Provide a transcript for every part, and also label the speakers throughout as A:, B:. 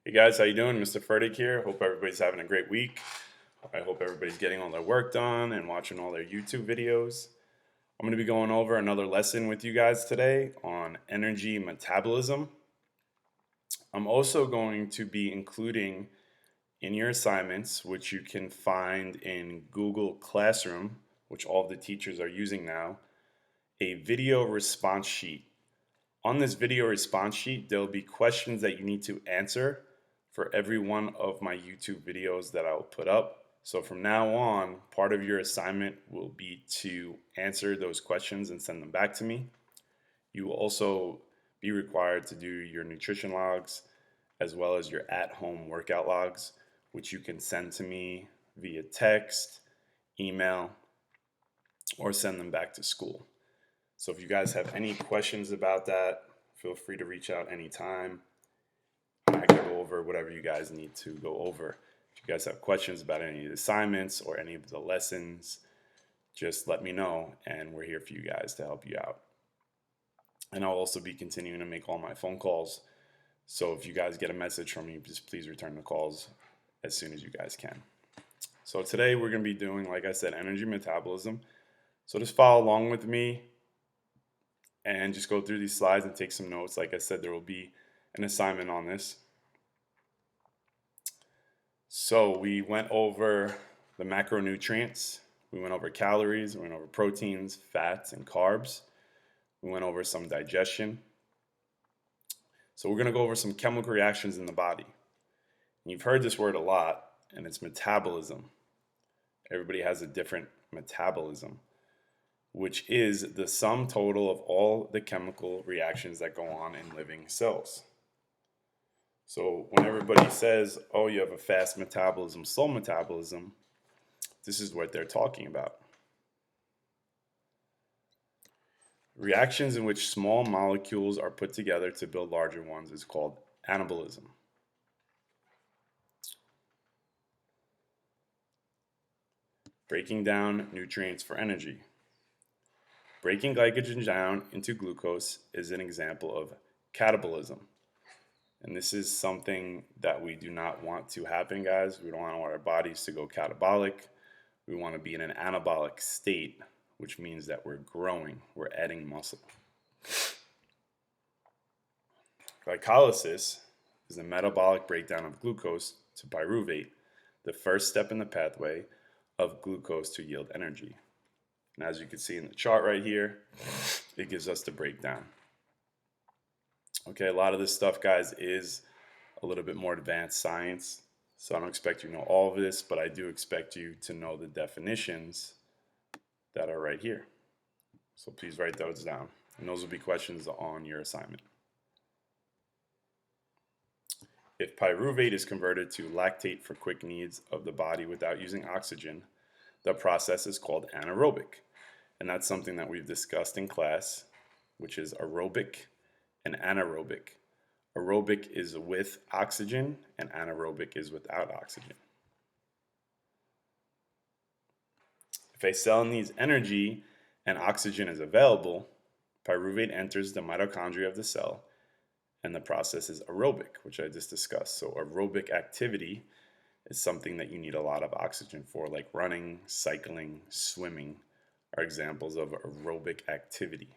A: Hey guys, how you doing? Mr. Furtick here. Hope everybody's having a great week. I hope everybody's getting all their work done and watching all their YouTube videos. I'm going to be going over another lesson with you guys today on energy metabolism. I'm also going to be including in your assignments, which you can find in Google Classroom, which all of the teachers are using now, a video response sheet. On this video response sheet, there'll be questions that you need to answer for every one of my YouTube videos that I'll put up. So from now on, part of your assignment will be to answer those questions and send them back to me. You will also be required to do your nutrition logs as well as your at-home workout logs, which you can send to me via text, email, or send them back to school. So if you guys have any questions about that, feel free to reach out anytime. I can go over whatever you guys need to go over. If you guys have questions about any of the assignments or any of the lessons, just let me know and we're here for you guys to help you out. And I'll also be continuing to make all my phone calls. So if you guys get a message from me, just please return the calls as soon as you guys can. So today we're going to be doing, like I said, energy metabolism. So just follow along with me and just go through these slides and take some notes. Like I said, there will be an assignment on this. So we went over the macronutrients, we went over calories, we went over proteins, fats, and carbs. We went over some digestion. So we're going to go over some chemical reactions in the body. And you've heard this word a lot, and it's metabolism. Everybody has a different metabolism, which is the sum total of all the chemical reactions that go on in living cells. So when everybody says, oh, you have a fast metabolism, slow metabolism, this is what they're talking about. Reactions in which small molecules are put together to build larger ones is called anabolism. Breaking down nutrients for energy. Breaking glycogen down into glucose is an example of catabolism. And this is something that we do not want to happen, guys. We don't want our bodies to go catabolic. We want to be in an anabolic state, which means that we're growing, we're adding muscle. Glycolysis is the metabolic breakdown of glucose to pyruvate, the first step in the pathway of glucose to yield energy. And as you can see in the chart right here, it gives us the breakdown. Okay, a lot of this stuff, guys, is a little bit more advanced science. So I don't expect you to know all of this, but I do expect you to know the definitions that are right here. So please write those down. And those will be questions on your assignment. If pyruvate is converted to lactate for quick needs of the body without using oxygen, the process is called anaerobic. And that's something that we've discussed in class, which is aerobic and anaerobic. Aerobic is with oxygen and anaerobic is without oxygen. If a cell needs energy and oxygen is available, pyruvate enters the mitochondria of the cell and the process is aerobic, which I just discussed. So aerobic activity is something that you need a lot of oxygen for, like running, cycling, swimming are examples of aerobic activity.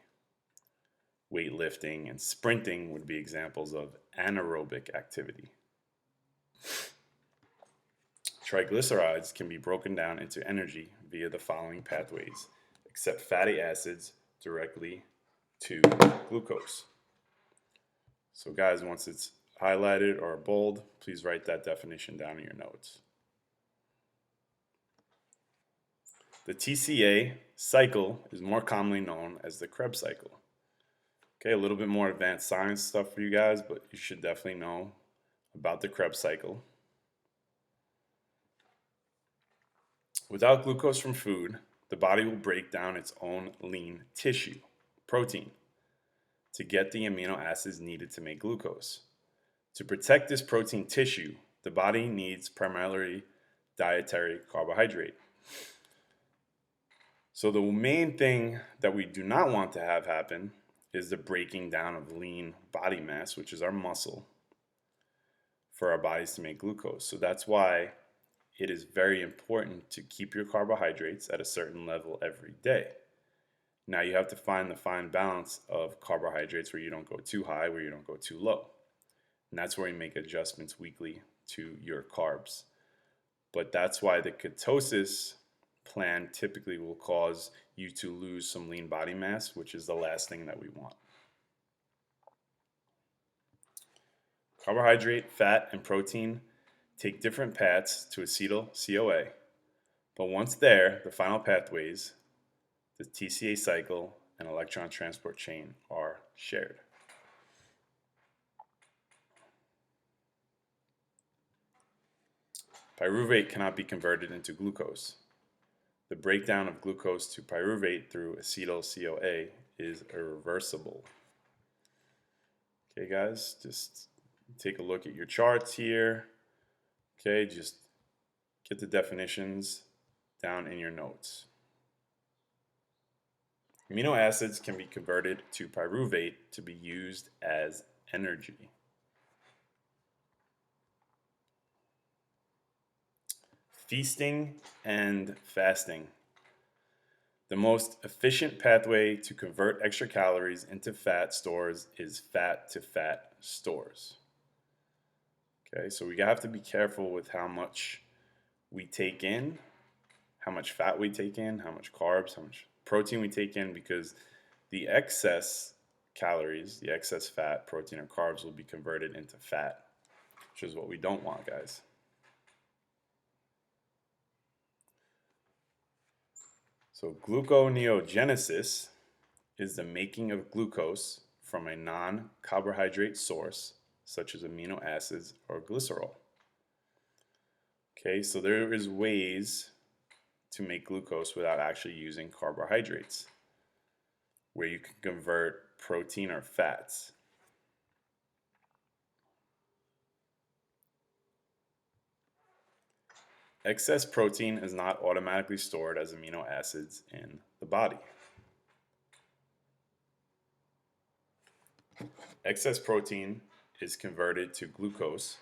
A: Weightlifting and sprinting would be examples of anaerobic activity. Triglycerides can be broken down into energy via the following pathways, except fatty acids directly to glucose. So guys, once it's highlighted or bold, please write that definition down in your notes. The TCA cycle is more commonly known as the Krebs cycle. Okay, a little bit more advanced science stuff for you guys, but you should definitely know about the Krebs cycle. Without glucose from food, the body will break down its own lean tissue, protein, to get the amino acids needed to make glucose. To protect this protein tissue, the body needs primarily dietary carbohydrate. So the main thing that we do not want to have happen is the breaking down of lean body mass, which is our muscle, for our bodies to make glucose. So that's why it is very important to keep your carbohydrates at a certain level every day. Now you have to find the fine balance of carbohydrates where you don't go too high, where you don't go too low. And that's where you make adjustments weekly to your carbs. But that's why the ketosis plan typically will cause you to lose some lean body mass, which is the last thing that we want. Carbohydrate, fat, and protein take different paths to acetyl CoA, but once there, the final pathways, the TCA cycle and electron transport chain, are shared. Pyruvate cannot be converted into glucose. The breakdown of glucose to pyruvate through acetyl CoA is irreversible. Okay, guys, just take a look at your charts here. Okay, just get the definitions down in your notes. Amino acids can be converted to pyruvate to be used as energy. Feasting and fasting. The most efficient pathway to convert extra calories into fat stores is fat to fat stores. Okay, so we have to be careful with how much we take in, how much fat we take in, how much carbs, how much protein we take in, because the excess calories, the excess fat, protein, or carbs will be converted into fat, which is what we don't want, guys. So gluconeogenesis is the making of glucose from a non-carbohydrate source, such as amino acids or glycerol. Okay, so there is ways to make glucose without actually using carbohydrates, where you can convert protein or fats. Excess protein is not automatically stored as amino acids in the body. Excess protein is converted to glucose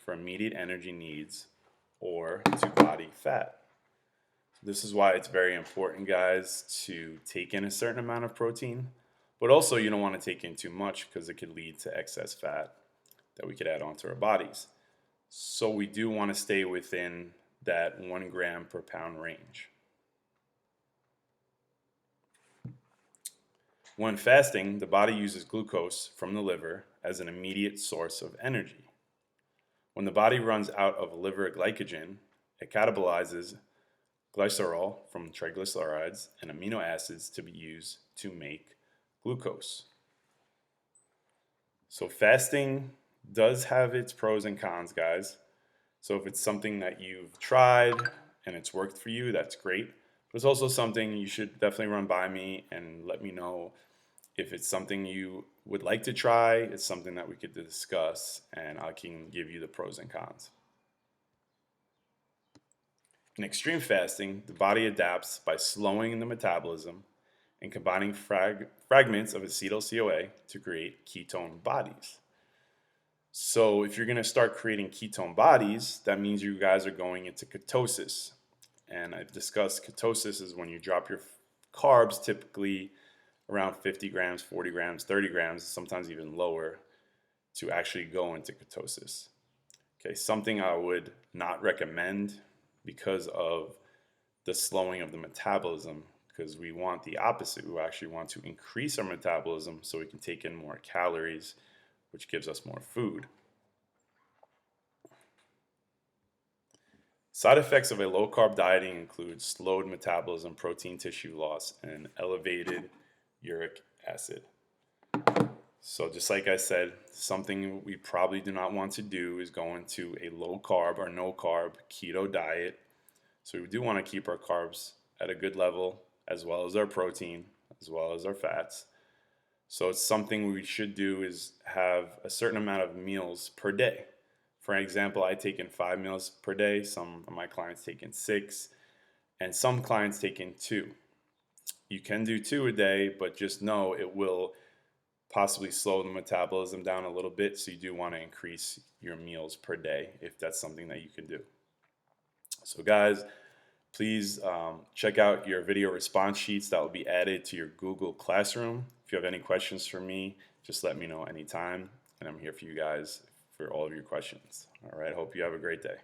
A: for immediate energy needs or to body fat. This is why it's very important, guys, to take in a certain amount of protein, but also you don't want to take in too much because it could lead to excess fat that we could add onto our bodies. So we do want to stay within that 1 gram per pound range. When fasting, the body uses glucose from the liver as an immediate source of energy. When the body runs out of liver glycogen, it catabolizes glycerol from triglycerides and amino acids to be used to make glucose. So fasting does have its pros and cons, guys. So if it's something that you've tried and it's worked for you, that's great. But it's also something you should definitely run by me and let me know if it's something you would like to try. It's something that we could discuss and I can give you the pros and cons. In extreme fasting, the body adapts by slowing the metabolism and combining fragments of acetyl CoA to create ketone bodies. So if you're going to start creating ketone bodies, that means you guys are going into ketosis. And I've discussed ketosis is when you drop your carbs, typically around 50 grams, 40 grams, 30 grams, sometimes even lower, to actually go into ketosis. Okay, something I would not recommend because of the slowing of the metabolism, because we want the opposite. We actually want to increase our metabolism so we can take in more calories, which gives us more food. Side effects of a low-carb dieting include slowed metabolism, protein tissue loss, and elevated uric acid. So just like I said, something we probably do not want to do is go into a low-carb or no-carb keto diet. So we do want to keep our carbs at a good level, as well as our protein, as well as our fats. So it's something we should do is have a certain amount of meals per day. For example, I take in 5 meals per day. Some of my clients take in 6, and some clients take in 2. You can do 2 a day, but just know it will possibly slow the metabolism down a little bit. So you do want to increase your meals per day if that's something that you can do. So guys, please check out your video response sheets that will be added to your Google Classroom. If you have any questions for me, just let me know anytime, and I'm here for you guys for all of your questions. All right, hope you have a great day.